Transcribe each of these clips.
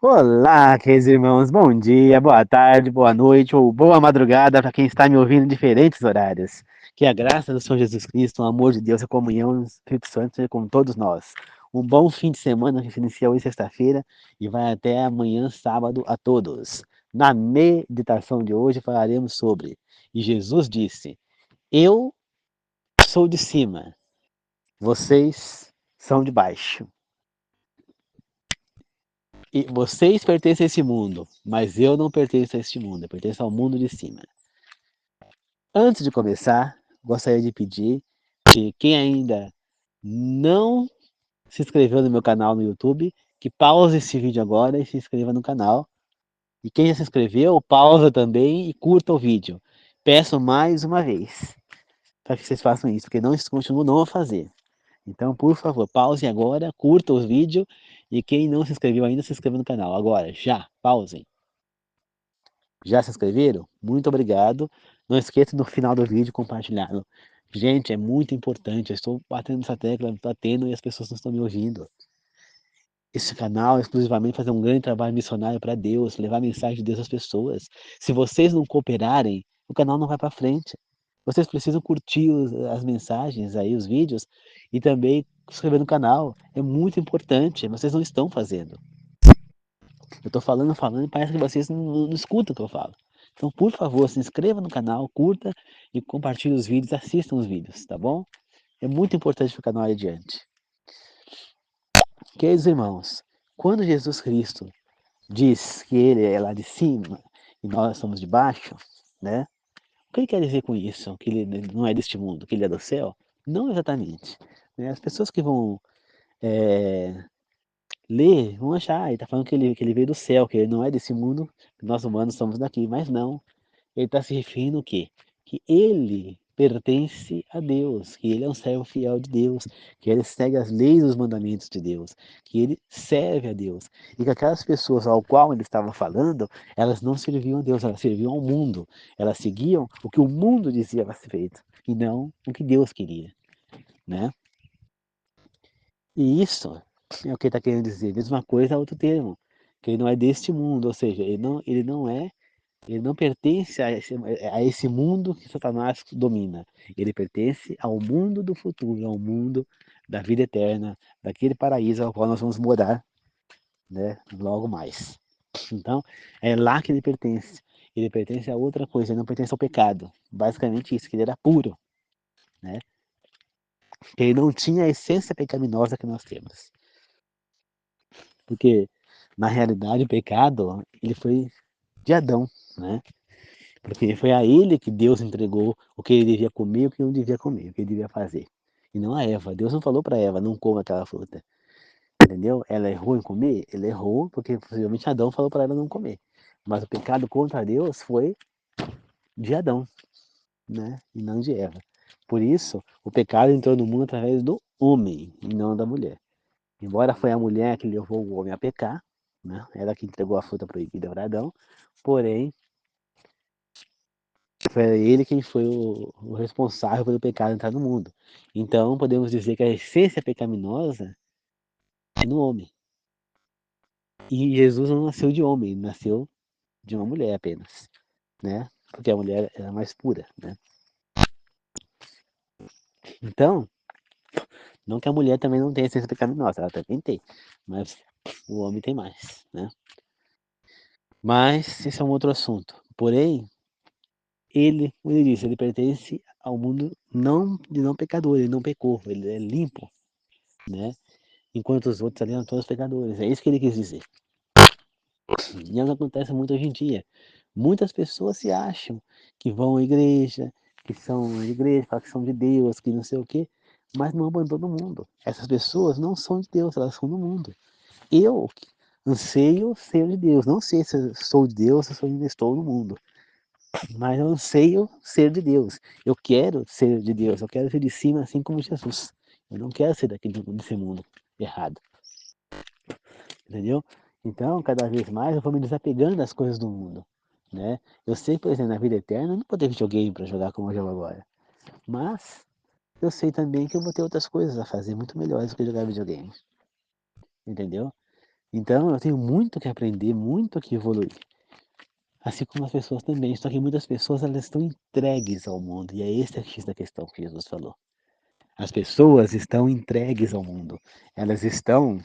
Olá, queridos irmãos, bom dia, boa tarde, boa noite ou boa madrugada para quem está me ouvindo em diferentes horários. Que a graça do Senhor Jesus Cristo, o amor de Deus, a comunhão do Espírito Santo seja com todos nós. Um bom fim de semana que se inicia hoje, sexta-feira, e vai até amanhã, sábado, a todos. Na meditação de hoje falaremos sobre, e Jesus disse: Eu sou de cima, vocês são de baixo. E vocês pertencem a esse mundo, mas eu não pertenço a este mundo, eu pertenço ao mundo de cima. Antes de começar, gostaria de pedir que quem ainda não se inscreveu no meu canal no YouTube, que pause esse vídeo agora e se inscreva no canal. E quem já se inscreveu, pausa também e curta o vídeo. Peço mais uma vez para que vocês façam isso, porque não continuo não a fazer. Então, por favor, pause agora, curta o vídeo e quem não se inscreveu ainda, se inscreva no canal. Agora, já, pausem. Já se inscreveram? Muito obrigado. Não esqueça no final do vídeo compartilhá-lo. Gente, é muito importante. Eu estou batendo essa tecla, batendo e as pessoas não estão me ouvindo. Esse canal é exclusivamente fazer um grande trabalho missionário para Deus, levar a mensagem de Deus às pessoas. Se vocês não cooperarem, o canal não vai para frente. Vocês precisam curtir as mensagens aí, os vídeos, e também se inscrever no canal. É muito importante. Vocês não estão fazendo. Eu tô falando e parece que vocês não escutam o que eu falo. Então, por favor, se inscreva no canal, curta e compartilhe os vídeos, assistam os vídeos, tá bom? É muito importante para o canal ir adiante. Queridos irmãos, quando Jesus Cristo diz que ele é lá de cima e nós somos de baixo, né? O que ele quer dizer com isso? Que ele não é deste mundo, que ele é do céu? Não exatamente. Né? As pessoas que vão ler, vão achar, ele está falando que ele veio do céu, que ele não é desse mundo, que nós humanos somos daqui, mas não. Ele está se referindo o quê? Que ele pertence a Deus, que ele é um servo fiel de Deus, que ele segue as leis e os mandamentos de Deus, que ele serve a Deus. E que aquelas pessoas ao qual ele estava falando, elas não serviam a Deus, elas serviam ao mundo. Elas seguiam o que o mundo dizia para ser feito, e não o que Deus queria, né? E isso é o que ele está querendo dizer. Mesma coisa a outro termo, que ele não é deste mundo, ou seja, ele não pertence a esse mundo que Satanás domina. Ele pertence ao mundo do futuro, ao mundo da vida eterna, daquele paraíso ao qual nós vamos morar, né, logo mais. Então, é lá que ele pertence. Ele pertence a outra coisa, ele não pertence ao pecado. Basicamente isso, que ele era puro, né? Que ele não tinha a essência pecaminosa que nós temos. Porque, na realidade, o pecado, ele foi de Adão, né? Porque foi a ele que Deus entregou o que ele devia comer e o que não devia comer, o que ele devia fazer. E não a Eva. Deus não falou para Eva, não coma aquela fruta. Entendeu? Ela errou em comer? Ela errou porque possivelmente Adão falou para ela não comer. Mas o pecado contra Deus foi de Adão, né? E não de Eva. Por isso, o pecado entrou no mundo através do homem e não da mulher. Embora foi a mulher que levou o homem a pecar, né? Ela que entregou a fruta proibida para Adão, porém foi ele quem foi o responsável pelo pecado entrar no mundo. Então, podemos dizer que a essência pecaminosa é no homem. E Jesus não nasceu de homem, ele nasceu de uma mulher apenas, né? Porque a mulher era mais pura, né? Então, não que a mulher também não tenha essência pecaminosa, ela também tem, mas o homem tem mais, né? Mas esse é um outro assunto. Porém, como ele disse, ele pertence ao mundo não de não pecador, ele não pecou, ele é limpo, né? Enquanto os outros ali eram todos pecadores. É isso que ele quis dizer. E é o que acontece muito hoje em dia. Muitas pessoas se acham que vão à igreja, que são de igreja, falam que são de Deus, que não sei o quê, mas não abandonam o mundo. Essas pessoas não são de Deus, elas são do mundo. Eu anseio ser de Deus. Não sei se eu sou de Deus, se eu ainda estou no mundo. Mas eu anseio ser de Deus. Eu quero ser de Deus. Eu quero ser de cima assim como Jesus. Eu não quero ser desse mundo errado. Entendeu? Então, cada vez mais eu vou me desapegando das coisas do mundo, né? Eu sei, por exemplo, na vida eterna eu não vou ter videogame para jogar como eu jogo agora, mas eu sei também que eu vou ter outras coisas a fazer muito melhores do que jogar videogame, entendeu? Então eu tenho muito que aprender, muito que evoluir. Assim como as pessoas também, só que muitas pessoas elas estão entregues ao mundo, e é esse o X da questão que Jesus falou. As pessoas estão entregues ao mundo, elas estão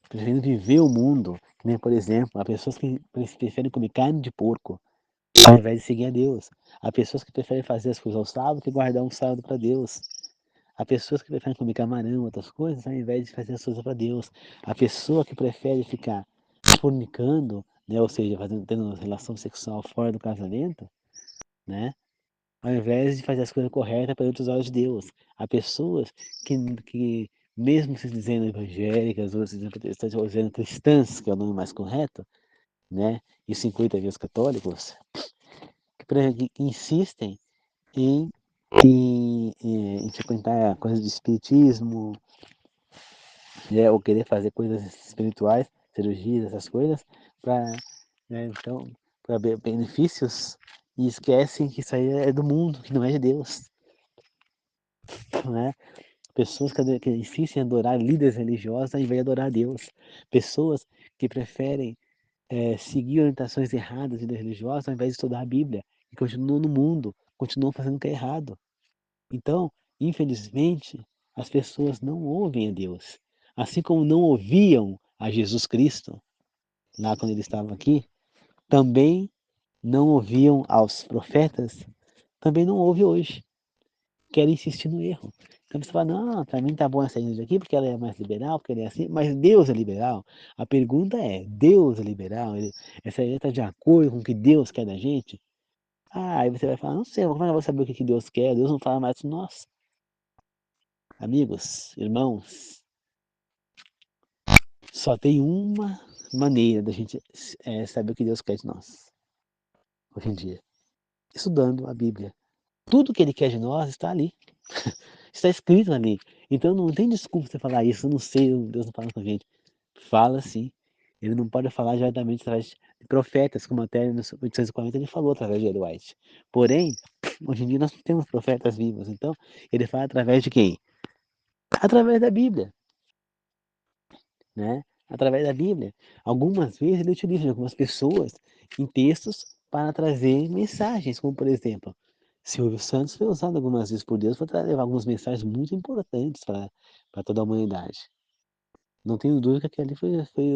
preferindo viver o mundo, que nem, por exemplo, há pessoas que preferem comer carne de porco ao invés de seguir a Deus. Há pessoas que preferem fazer as coisas ao sábado que guardar um sábado para Deus. Há pessoas que preferem comer camarão, outras coisas, ao invés de fazer as coisas para Deus. Há pessoa que prefere ficar fornicando, né, ou seja, tendo relação sexual fora do casamento, né, ao invés de fazer as coisas corretas perante os olhos de Deus. Há pessoas que mesmo se dizendo evangélicas, ou se dizendo cristãs, que é o nome mais correto, né, isso inclui também os católicos, que insistem em, em frequentar coisas de espiritismo, né, ou querer fazer coisas espirituais, cirurgias, essas coisas, para, né, então, para benefícios, e esquecem que isso aí é do mundo, que não é de Deus, né? Pessoas que insistem em adorar líderes religiosos ao invés de adorar a Deus. Pessoas que preferem seguir orientações erradas de líderes religiosos ao invés de estudar a Bíblia, e continuam no mundo, continuam fazendo o que é errado. Então, infelizmente, as pessoas não ouvem a Deus. Assim como não ouviam a Jesus Cristo, lá quando ele estava aqui, também não ouviam aos profetas, também não ouve hoje. Querem insistir no erro. Então você fala, não, para mim tá bom essa igreja aqui porque ela é mais liberal, porque ela é assim, mas Deus é liberal? A pergunta é, Deus é liberal? Essa igreja está de acordo com o que Deus quer da gente? Ah, aí você vai falar, não sei, como é que eu vou saber o que Deus quer? Deus não fala mais com nós. Amigos, irmãos, só tem uma maneira da gente saber o que Deus quer de nós, hoje em dia. Estudando a Bíblia. Tudo que Ele quer de nós está ali. Está escrito ali. Então não tem desculpa você falar isso, eu não sei, Deus não fala com a gente. Fala sim. Ele não pode falar diretamente através de profetas, como até no 840 ele falou através de Ellen White. Porém, hoje em dia nós não temos profetas vivos, então ele fala através de quem? Através da Bíblia, né? Através da Bíblia. Algumas vezes ele utiliza algumas pessoas em textos para trazer mensagens, como por exemplo, Silvio Santos foi usado algumas vezes por Deus para levar algumas mensagens muito importantes para toda a humanidade. Não tenho dúvida que ali foi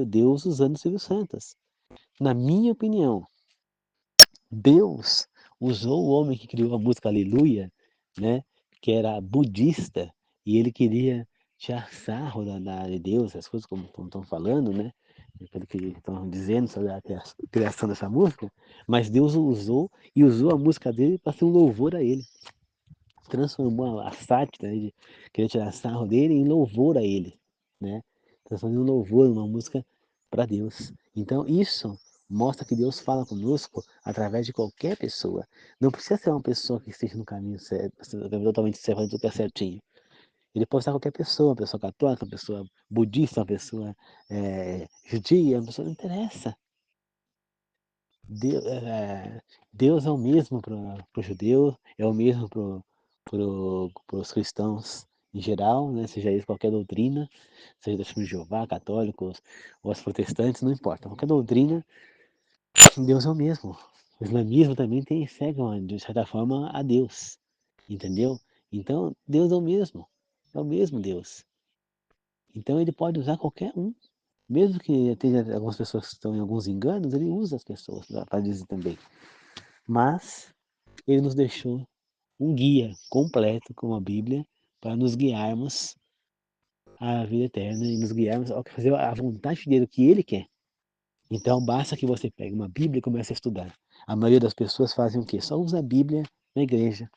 Deus usando Silvio Santos. Na minha opinião, Deus usou o homem que criou a música Aleluia, né, que era budista, e ele queria tirar sarro de Deus, as coisas como estão falando, né, pelo que estão dizendo sobre a criação dessa música, mas Deus o usou e usou a música dele para ser um louvor a ele. Transformou a sátira de querer tirar sarro dele em louvor a ele, né? Transformou em um louvor, uma música para Deus. Então isso mostra que Deus fala conosco através de qualquer pessoa. Não precisa ser uma pessoa que esteja no caminho certo, totalmente certo, fazendo tudo que é certinho. Ele pode ser qualquer pessoa, uma pessoa católica, uma pessoa budista, uma pessoa judia, uma pessoa não interessa. Deus, Deus é o mesmo para o judeu, é o mesmo para os cristãos em geral, né? Seja isso qualquer doutrina, seja da Testemunha de Jeová, católicos ou os protestantes, não importa. Qualquer doutrina, Deus é o mesmo. O islamismo também segue, de certa forma, a Deus, entendeu? Então, Deus é o mesmo Deus. Então, ele pode usar qualquer um. Mesmo que tenha algumas pessoas que estão em alguns enganos, ele usa as pessoas para dizer também. Mas ele nos deixou um guia completo com a Bíblia para nos guiarmos à vida eterna e nos guiarmos ao fazer a vontade dele, o que ele quer. Então basta que você pegue uma Bíblia e comece a estudar. A maioria das pessoas fazem o quê? Só usa a Bíblia na igreja,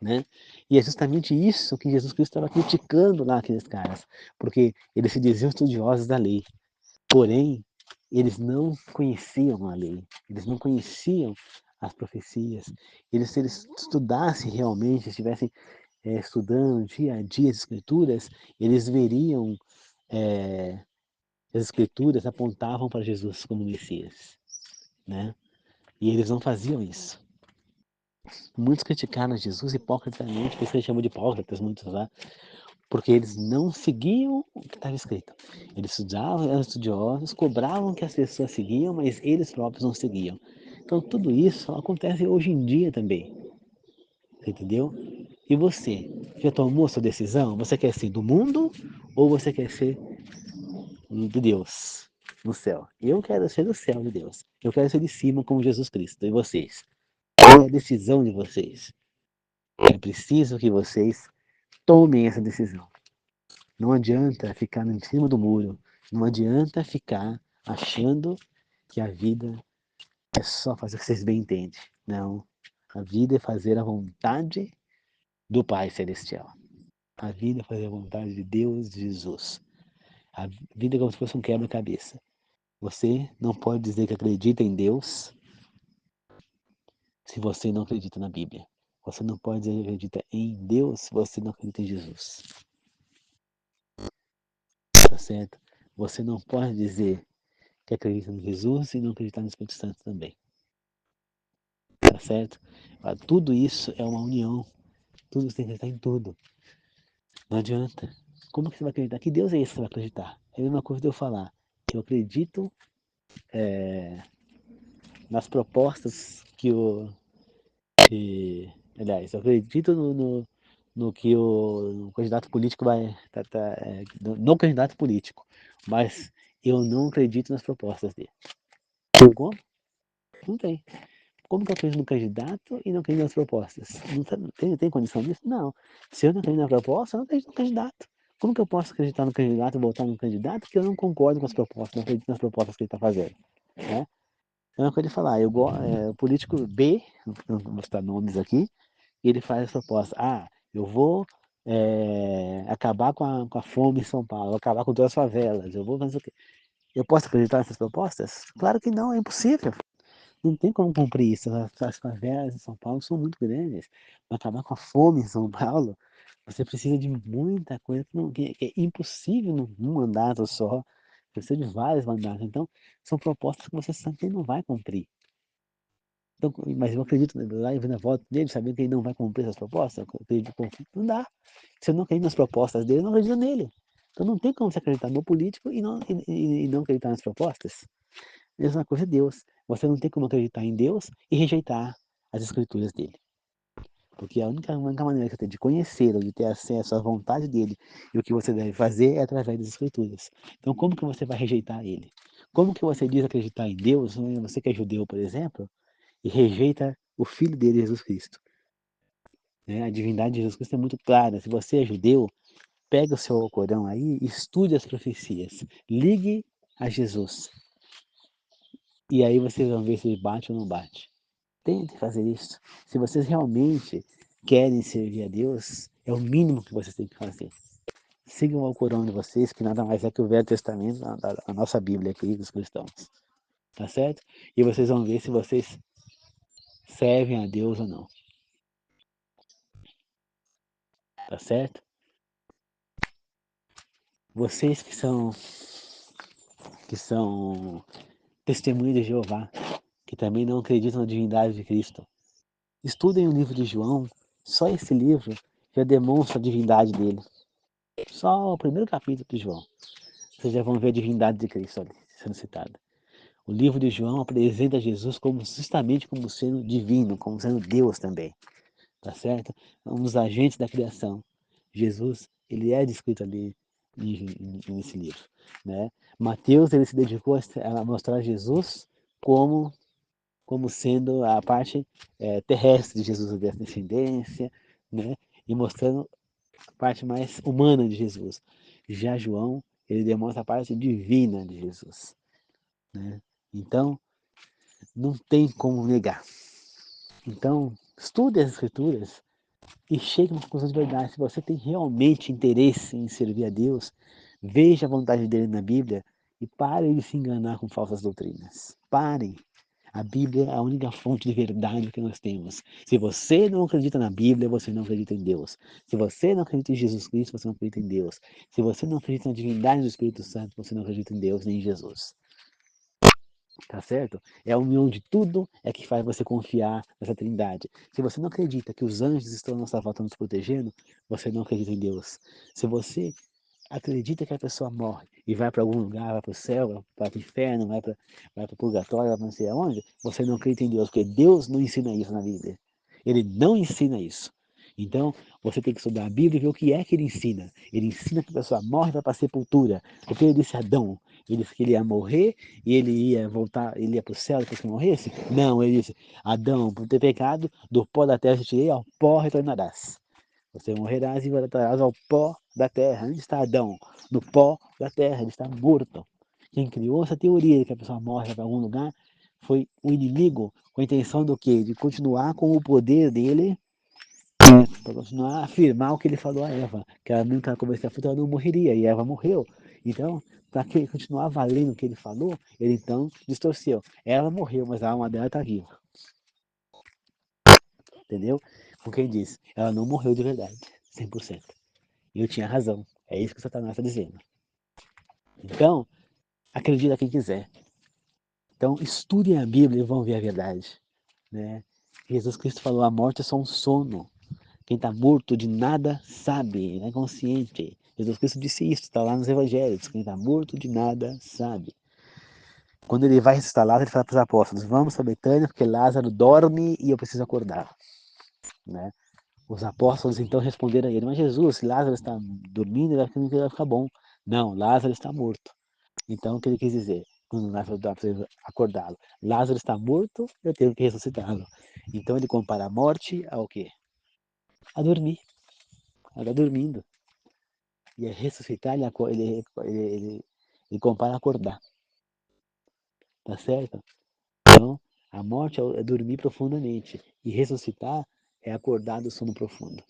né? E é justamente isso que Jesus Cristo estava criticando lá aqueles caras, porque eles se diziam estudiosos da lei, porém eles não conheciam a lei, eles não conheciam as profecias. Se eles estudassem realmente, estivessem estudando dia a dia as escrituras, eles veriam as escrituras apontavam para Jesus como Messias, né? E eles não faziam isso. Muitos criticaram Jesus hipocritamente, por isso que eles chamam de hipócritas, muitos lá, porque eles não seguiam o que estava escrito. Eles estudavam, eram estudiosos, cobravam que as pessoas seguiam, mas eles próprios não seguiam. Então tudo isso acontece hoje em dia também, entendeu? E você, já tomou sua decisão? Você quer ser do mundo ou você quer ser de Deus, no céu? Eu quero ser do céu de Deus. Eu quero ser de cima como Jesus Cristo. E vocês? Qual é a decisão de vocês? É preciso que vocês tomem essa decisão. Não adianta ficar em cima do muro. Não adianta ficar achando que a vida é só fazer o que vocês bem entendem. Não. A vida é fazer a vontade do Pai Celestial. A vida é fazer a vontade de Deus, de Jesus. A vida é como se fosse um quebra-cabeça. Você não pode dizer que acredita em Deus se você não acredita na Bíblia. Você não pode dizer que acredita em Deus se você não acredita em Jesus. Tá certo? Você não pode dizer que acredita em Jesus e não acreditar no Espírito Santo também. Tá certo? Tudo isso é uma união. Tudo você tem que acreditar em tudo. Não adianta. Como que você vai acreditar? Que Deus é esse que você vai acreditar? É a mesma coisa de eu falar que eu acredito nas propostas que o... aliás, eu acredito no que o candidato político vai... no candidato político. Mas eu não acredito nas propostas dele. Como? Não tem. Como que eu acredito no candidato e não acredito nas propostas? Tem condição disso? Não. Se eu não acredito na proposta, eu não acredito no candidato. Como que eu posso acreditar no candidato e votar no candidato que eu não concordo com as propostas, não acredito nas propostas que ele está fazendo? Né? É uma coisa de falar, o político B, não vou citar nomes aqui, ele faz as propostas. Ah, eu vou acabar com a fome em São Paulo, acabar com todas as favelas, eu vou fazer o quê? Eu posso acreditar nessas propostas? Claro que não, é impossível. Não tem como cumprir isso. As favelas em São Paulo são muito grandes. Para acabar com a fome em São Paulo, você precisa de muita coisa que é impossível num mandato só. Precisa de vários mandatos. Então, são propostas que você sabe que ele não vai cumprir. Então, mas eu acredito lá e vendo a voto dele, sabendo que ele não vai cumprir essas propostas, eu acredito, não dá. Se eu não acredito nas propostas dele, eu não acredito nele. Então não tem como você acreditar no político e não acreditar nas propostas. Mesma coisa é Deus. Você não tem como acreditar em Deus e rejeitar as escrituras dele. Porque a única maneira que você tem de conhecê-lo, de ter acesso à vontade dele e o que você deve fazer é através das escrituras. Então como que você vai rejeitar ele? Como que você diz acreditar em Deus, você que é judeu, por exemplo, e rejeita o filho dele, Jesus Cristo? A divindade de Jesus Cristo é muito clara. Se você é judeu, pega o seu Corão aí e estude as profecias. Ligue a Jesus. E aí vocês vão ver se bate ou não bate. Tentem fazer isso. Se vocês realmente querem servir a Deus, é o mínimo que vocês têm que fazer. Sigam o Corão de vocês, que nada mais é que o Velho Testamento, a nossa Bíblia aqui dos cristãos. Tá certo? E vocês vão ver se vocês servem a Deus ou não. Tá certo? Vocês que são testemunhas de Jeová, que também não acreditam na divindade de Cristo, estudem o livro de João. Só esse livro já demonstra a divindade dele. Só o primeiro capítulo de João. Vocês já vão ver a divindade de Cristo ali sendo citada. O livro de João apresenta Jesus como justamente como sendo divino, como sendo Deus também. Tá certo? Um dos agentes da criação. Jesus, ele é descrito ali nesse livro. Né? Mateus, ele se dedicou a mostrar Jesus como, como sendo a parte terrestre de Jesus, a descendência, né? E mostrando a parte mais humana de Jesus. Já João, ele demonstra a parte divina de Jesus. Né? Então, não tem como negar. Então, estude as escrituras e chegue a uma conclusão de verdade. Se você tem realmente interesse em servir a Deus, veja a vontade dele na Bíblia e pare de se enganar com falsas doutrinas. Parem. A Bíblia é a única fonte de verdade que nós temos. Se você não acredita na Bíblia, você não acredita em Deus. Se você não acredita em Jesus Cristo, você não acredita em Deus. Se você não acredita na divindade do Espírito Santo, você não acredita em Deus nem em Jesus. Tá certo? É a união de tudo é que faz você confiar nessa trindade. Se você não acredita que os anjos estão à nossa volta nos protegendo, você não acredita em Deus. Se você acredita que a pessoa morre e vai para algum lugar, vai para o céu, vai para o inferno, vai para o purgatório, vai para não sei aonde, você não acredita em Deus, porque Deus não ensina isso na Bíblia. Ele não ensina isso. Então, você tem que estudar a Bíblia e ver o que é que ele ensina. Ele ensina que a pessoa morre e vai para a sepultura. Porque ele disse a Adão, ele disse que ele ia morrer e ele ia voltar, ele ia para o céu depois que morresse? Não, ele disse, Adão, por ter pecado, do pó da terra te tirei, ao pó retornarás. Você morrerás e voltarás ao pó da terra. Onde está Adão? No pó da terra, ele está morto. Quem criou essa teoria de que a pessoa morre para algum lugar foi o inimigo, com a intenção do quê? De continuar com o poder dele, para continuar a afirmar o que ele falou a Eva, que ela nunca começou a fruta, ela não morreria, e Eva morreu. Então, para que continuar valendo o que ele falou, ele então distorceu. Ela morreu, mas a alma dela está viva. Entendeu? Com quem disse, ela não morreu de verdade, 100%. E eu tinha razão. É isso que o Satanás está dizendo. Então, acredita quem quiser. Então, estudem a Bíblia e vão ver a verdade. Né? Jesus Cristo falou, a morte é só um sono. Quem está morto de nada sabe, não é consciente. Jesus Cristo disse isso, está lá nos Evangelhos. Quem está morto de nada sabe. Quando ele vai ressuscitar Lázaro, ele fala para os apóstolos, vamos para Betânia, porque Lázaro dorme e eu preciso acordar. Né? Os apóstolos então responderam a ele, mas Jesus, se Lázaro está dormindo, ele vai ficar bom. Não, Lázaro está morto. Então, o que ele quis dizer? Quando Lázaro dá para acordá-lo. Lázaro está morto, eu tenho que ressuscitá-lo. Então, ele compara a morte ao quê? A dormir. Ela está dormindo. E a ressuscitar, ele compara a acordar. Tá certo? Então, a morte é dormir profundamente. E ressuscitar é acordar do sono profundo.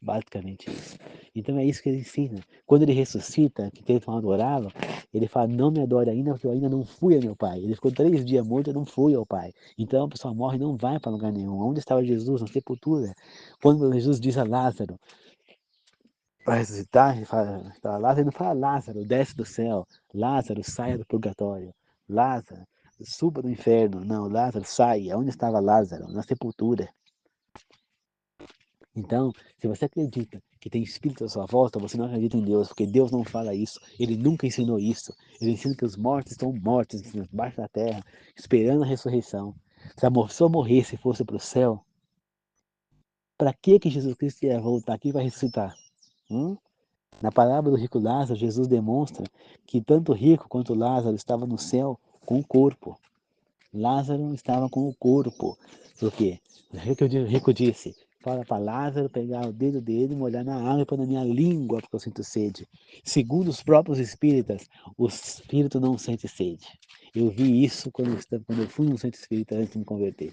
Basicamente isso. Então é isso que ele ensina. Quando ele ressuscita, que eles vão adorá-lo, ele fala, não me adore ainda, porque eu ainda não fui ao meu pai. Ele ficou 3 dias morto e não fui ao pai. Então a pessoa morre e não vai para lugar nenhum. Onde estava Jesus? Na sepultura. Quando Jesus diz a Lázaro, para ressuscitar, ele fala, Lázaro, ele não fala Lázaro, desce do céu. Lázaro, saia do purgatório. Lázaro, suba do inferno. Não, Lázaro, saia. Onde estava Lázaro? Na sepultura. Então, se você acredita que tem espírito à sua volta, você não acredita em Deus, porque Deus não fala isso. Ele nunca ensinou isso. Ele ensina que os mortos estão mortos debaixo da terra, esperando a ressurreição. Se a pessoa morresse e fosse para o céu, para que Jesus Cristo ia voltar aqui para ressuscitar? Hum? Na parábola do rico Lázaro, Jesus demonstra que tanto o rico quanto Lázaro estavam no céu com o corpo. Lázaro estava com o corpo. Por quê? O rico disse, fala para Lázaro pegar o dedo dele, molhar na água e pôr na minha língua, porque eu sinto sede. Segundo os próprios espíritas, o espírito não sente sede. Eu vi isso quando eu fui num centro espírita antes de me converter.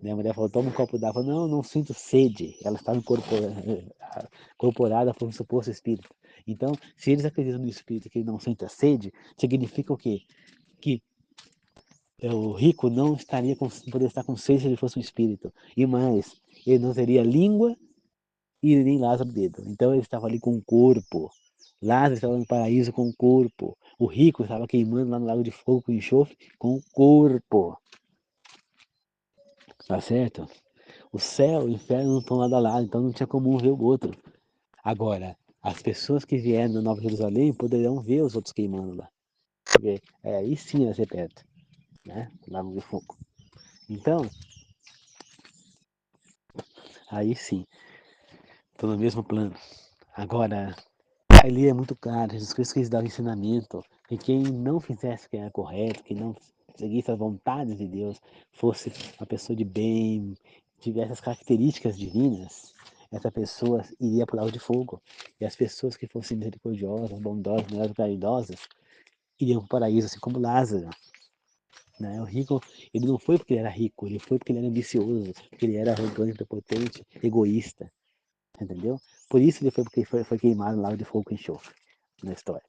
Minha mulher falou, toma um copo d'água. Não, não sinto sede. Ela estava incorporada por um suposto espírito. Então, se eles acreditam no espírito que ele não sente a sede, significa o quê? Que o rico não estaria poderia estar com sede se ele fosse um espírito. E mais, ele não teria língua e nem Lázaro dedo. Então ele estava ali com o corpo. Lázaro estava no paraíso com o corpo. O rico estava queimando lá no lago de fogo com enxofre com o corpo. Tá certo? O céu e o inferno não estão lado a lado, então não tinha como um ver o outro. Agora, as pessoas que vieram da Nova Jerusalém poderão ver os outros queimando lá. Porque aí sim vai ser perto, né? Lago de fogo. Então, aí sim. Estou no mesmo plano. Agora, ali é muito claro, Jesus Cristo quis dar o ensinamento que quem não fizesse o que era correto, que não seguisse as vontades de Deus, fosse uma pessoa de bem, tivesse as características divinas, essa pessoa iria para o lago de fogo. E as pessoas que fossem misericordiosas, bondosas, caridosas, iriam para o paraíso, assim como Lázaro. Né? O rico, ele não foi porque ele era rico, ele foi porque ele era ambicioso, porque ele era arrogante, prepotente, egoísta. Entendeu? Por isso ele foi porque foi queimado no lago de fogo com enxofre na história.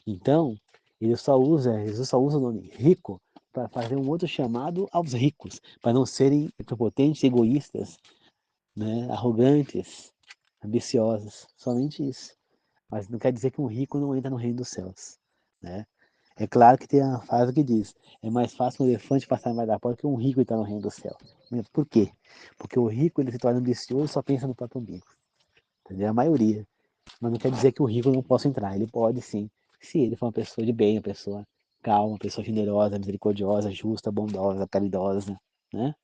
Então, Jesus só usa o nome rico para fazer um outro chamado aos ricos, para não serem prepotentes, egoístas, né, arrogantes, ambiciosos, somente isso. Mas não quer dizer que um rico não entra no reino dos céus, né? É claro que tem uma frase que diz, é mais fácil um elefante passar embaixo da porta que um rico entrar no reino do céu. Mas por quê? Porque o rico ele se torna ambicioso e só pensa no próprio umbigo. Entendeu? A maioria. Mas não quer dizer que o rico não possa entrar. Ele pode sim, se ele for uma pessoa de bem, uma pessoa calma, uma pessoa generosa, misericordiosa, justa, bondosa, caridosa, né?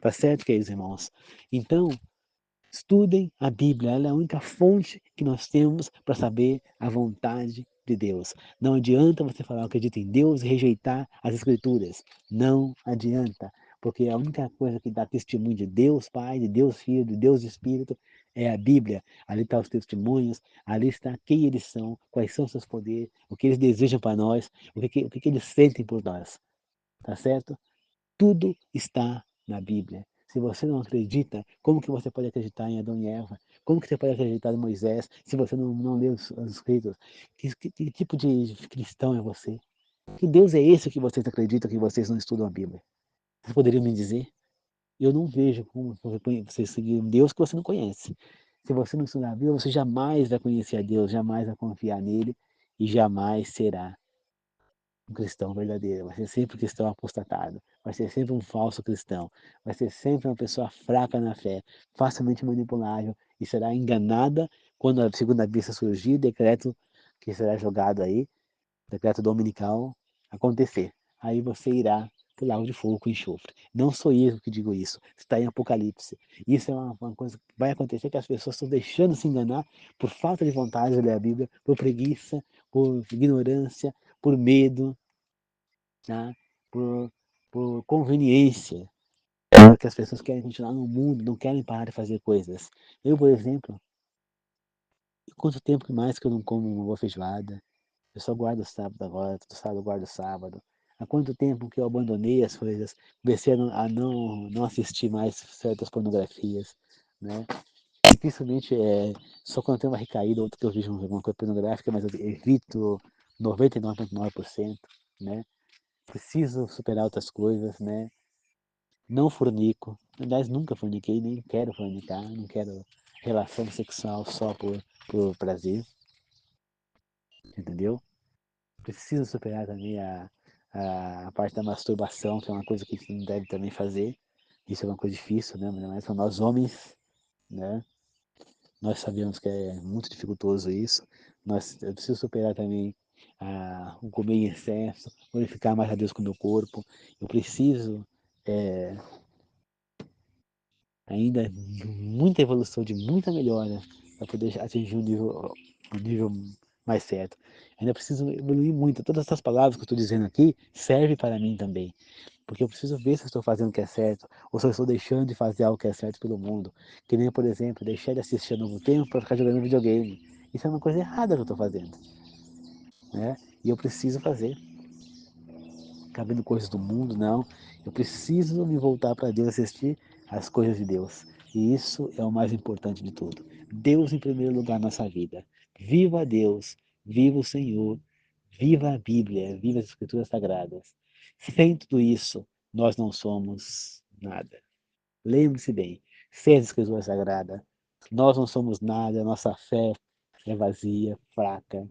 Tá certo, queridos irmãos? Então, estudem a Bíblia, ela é a única fonte que nós temos para saber a vontade de Deus. Não adianta você falar que acredita em Deus e rejeitar as Escrituras. Não adianta, porque a única coisa que dá testemunho de Deus Pai, de Deus Filho, de Deus Espírito é a Bíblia. Ali estão os testemunhos, ali está quem eles são, quais são os seus poderes, o que eles desejam para nós, o que eles sentem por nós. Tá certo? Tudo está na Bíblia. Se você não acredita, como que você pode acreditar em Adão e Eva? Como que você pode acreditar em Moisés se você não lê os escritos? Que tipo de cristão é você? Que Deus é esse que vocês acreditam que vocês não estudam a Bíblia? Vocês poderiam me dizer? Eu não vejo como você seguir um Deus que você não conhece. Se você não estudar a Bíblia, você jamais vai conhecer a Deus, jamais vai confiar nele e jamais será um cristão verdadeiro, vai ser sempre um cristão apostatado, vai ser sempre um falso cristão, vai ser sempre uma pessoa fraca na fé, facilmente manipulável e será enganada quando a segunda besta surgir, decreto que será jogado aí, decreto dominical acontecer. Aí você irá para o lago de fogo com enxofre. Não sou eu que digo isso, está em Apocalipse. Isso é uma coisa que vai acontecer que as pessoas estão deixando se enganar por falta de vontade de ler a Bíblia, por preguiça, por ignorância, por medo, tá? por, por conveniência, porque as pessoas querem continuar no mundo, não querem parar de fazer coisas. Eu, por exemplo, quanto tempo mais que eu não como uma boa feijoada? Eu só guardo o sábado agora, todo sábado eu guardo o sábado. Há quanto tempo que eu abandonei as coisas, comecei a não assistir mais certas pornografias, né? Dificilmente só quando tem uma recaída, outra que eu vejo alguma coisa pornográfica, mas eu evito 99,9%, né? Preciso superar outras coisas, né? Não fornico. Aliás, nunca forniquei, nem quero fornicar, não quero relação sexual só por prazer, entendeu? Preciso superar também a parte da masturbação, que é uma coisa que a gente não deve também fazer. Isso é uma coisa difícil, né? Mas para nós homens, né? Nós sabemos que é muito dificultoso isso. Eu preciso superar também o comer em excesso, glorificar mais a Deus com o meu corpo. Eu preciso é, ainda muita evolução, de muita melhora para poder atingir um nível mais certo. Ainda preciso evoluir muito. Todas essas palavras que eu estou dizendo aqui servem para mim também, porque eu preciso ver se eu estou fazendo o que é certo ou se eu estou deixando de fazer algo que é certo pelo mundo. Que nem, por exemplo, deixar de assistir a Novo Tempo para ficar jogando videogame. Isso é uma coisa errada que eu estou fazendo, né? E eu preciso fazer. Ficar vendo coisas do mundo, não. Eu preciso me voltar para Deus, assistir as coisas de Deus. E isso é o mais importante de tudo. Deus em primeiro lugar na nossa vida. Viva Deus, viva o Senhor, viva a Bíblia, viva as Escrituras Sagradas. Sem tudo isso, nós não somos nada. Lembre-se bem, sem as Escrituras Sagradas, nós não somos nada, nossa fé é vazia, fraca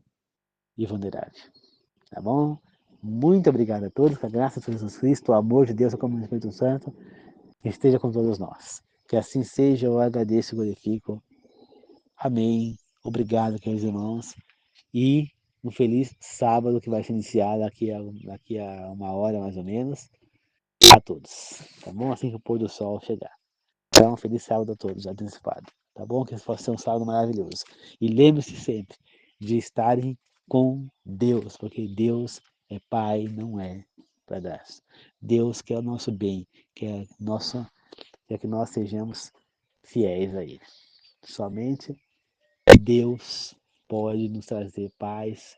e vulnerável. Tá bom? Muito obrigado a todos, que a graça de Jesus Cristo, o amor de Deus, a comunhão do Espírito Santo, esteja com todos nós. Que assim seja, eu agradeço e glorifico. Amém. Obrigado, queridos irmãos. E um feliz sábado que vai se iniciar daqui a uma hora, mais ou menos, a todos. Tá bom? Assim que o pôr do sol chegar. Então, feliz sábado a todos, antecipado. Tá bom? Que esse possa ser um sábado maravilhoso. E lembre-se sempre de estarem com Deus, porque Deus é Pai, não é padrasto. Deus quer o nosso bem, quer que nós sejamos fiéis a Ele. Somente Deus pode nos trazer paz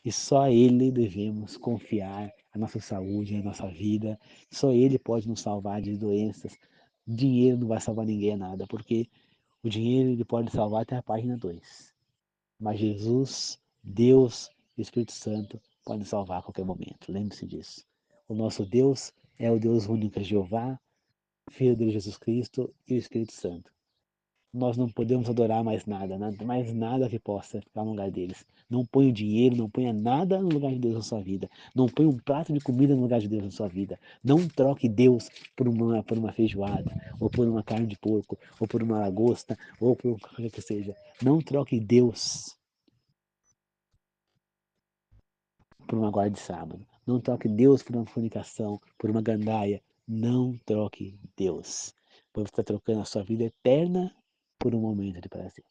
e só a Ele devemos confiar a nossa saúde, a nossa vida. Só Ele pode nos salvar de doenças. Dinheiro não vai salvar ninguém a nada, porque o dinheiro ele pode salvar até a página 2. Mas Jesus, Deus e o Espírito Santo podem salvar a qualquer momento. Lembre-se disso. O nosso Deus é o Deus único, Jeová, Filho de Jesus Cristo e o Espírito Santo. nós não podemos adorar mais nada, mais nada que possa ficar no lugar deles. Não ponha dinheiro, não ponha nada no lugar de Deus na sua vida. Não ponha um prato de comida no lugar de Deus na sua vida. Não troque Deus por uma feijoada, ou por uma carne de porco, ou por uma lagosta, ou por qualquer que seja. Não troque Deus por uma guarda de sábado. Não troque Deus por uma fornicação, por uma gandaia. Não troque Deus. Pois você está trocando a sua vida eterna por um momento de prazer.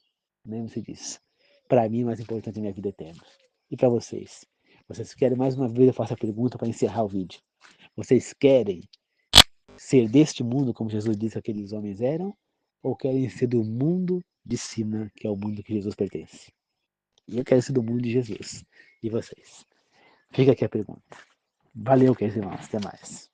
Lembre-se disso. Para mim, o mais importante é a minha vida eterna. E para vocês? Vocês querem, mais uma vez, eu faço a pergunta para encerrar o vídeo. Vocês querem ser deste mundo, como Jesus disse que aqueles homens eram? Ou querem ser do mundo de cima, que é o mundo que Jesus pertence? E eu quero ser do mundo de Jesus. E vocês? Fica aqui a pergunta. Valeu, queridos irmãos. Até mais.